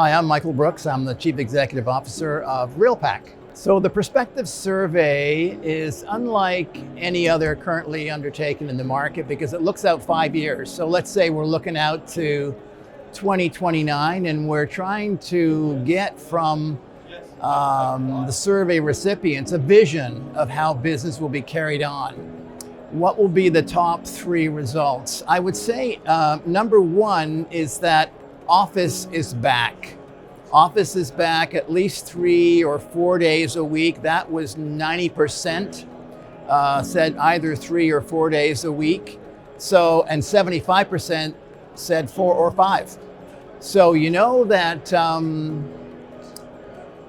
Hi, I'm Michael Brooks. I'm the Chief Executive Officer of REALPAC. So the perspective survey is unlike any other currently undertaken in the market because it looks out 5 years. So let's say we're looking out to 2029 and we're trying to get from the survey recipients a vision of how business will be carried on. What will be the top 3 results? I would say number 1 is that office is back. Office is back at least 3 or 4 days a week. That was 90% said either 3 or 4 days a week. So, and 75% said 4 or 5. So you know that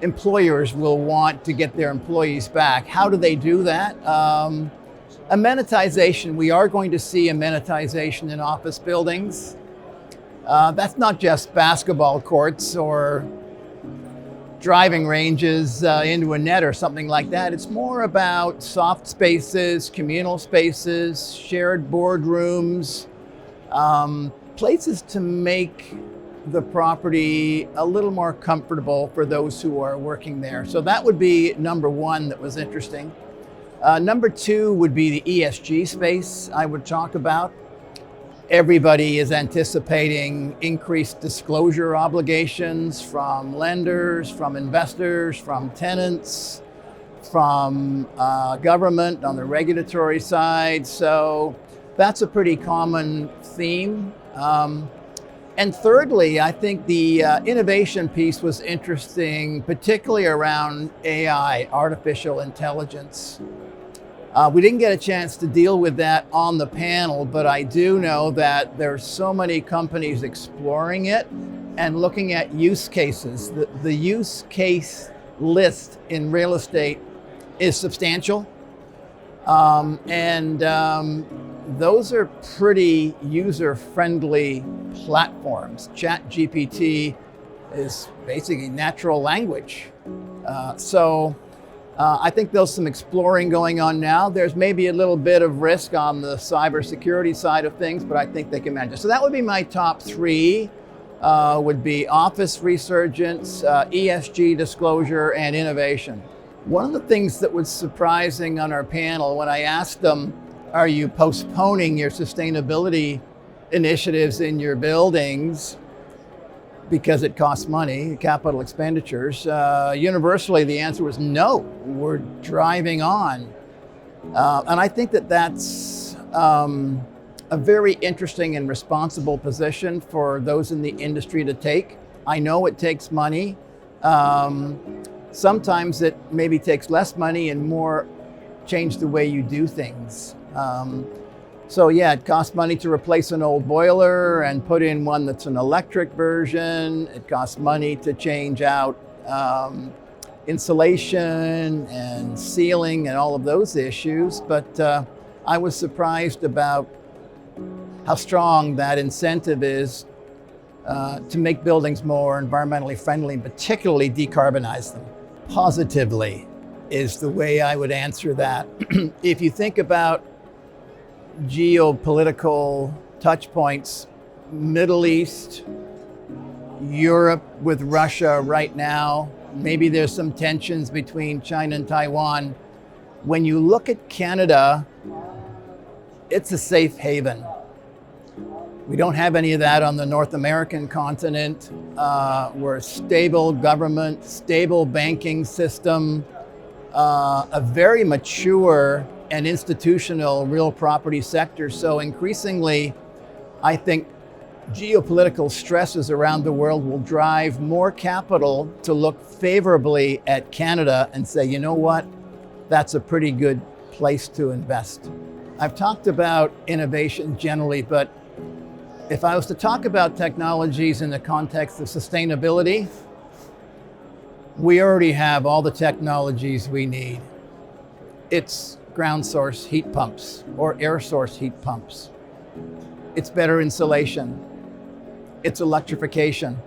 employers will want to get their employees back. How do they do that? Amenitization, we are going to see amenitization in office buildings. That's not just basketball courts or driving ranges into a net or something like that. It's more about soft spaces, communal spaces, shared boardrooms, places to make the property a little more comfortable for those who are working there. So that would be number 1 that was interesting. Number 2 would be the ESG space I would talk about. Everybody is anticipating increased disclosure obligations from lenders, from investors, from tenants, from government on the regulatory side. So that's a pretty common theme. And thirdly, I think the innovation piece was interesting, particularly around AI, artificial intelligence. We didn't get a chance to deal with that on the panel, but I do know that there's so many companies exploring it and looking at use cases. The use case list in real estate is substantial. Those are pretty user-friendly platforms. ChatGPT is basically natural language. I think there's some exploring going on now. There's maybe a little bit of risk on the cybersecurity side of things, but I think they can manage it. So that would be my top 3, would be office resurgence, ESG disclosure, and innovation. One of the things that was surprising on our panel when I asked them, are you postponing your sustainability initiatives in your buildings because it costs money, capital expenditures? Universally, the answer was no, we're driving on. And I think that that's a very interesting and responsible position for those in the industry to take. I know it takes money. Sometimes it maybe takes less money and more change the way you do things. So yeah, it costs money to replace an old boiler and put in one that's an electric version. It costs money to change out insulation and ceiling and all of those issues. But I was surprised about how strong that incentive is to make buildings more environmentally friendly and particularly decarbonize them. Positively is the way I would answer that. If you think about geopolitical touch points, Middle East, Europe with Russia right now, maybe there's some tensions between China and Taiwan. When you look at Canada, it's a safe haven. We don't have any of that on the North American continent. We're a stable government, stable banking system, a very mature and institutional real property sector. So increasingly, I think geopolitical stresses around the world will drive more capital to look favorably at Canada and say, you know what, that's a pretty good place to invest. I've talked about innovation generally, but if I was to talk about technologies in the context of sustainability, we already have all the technologies we need. It's ground source heat pumps or air source heat pumps. It's better insulation. It's electrification.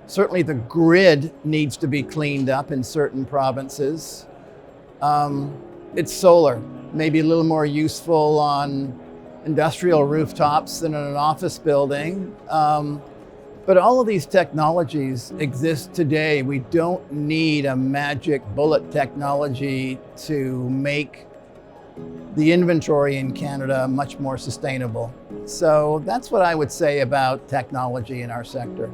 Certainly the grid needs to be cleaned up in certain provinces. It's solar, maybe a little more useful on industrial rooftops than in an office building. But But all of these technologies exist today. We don't need a magic bullet technology to make the inventory in Canada much more sustainable. So that's what I would say about technology in our sector.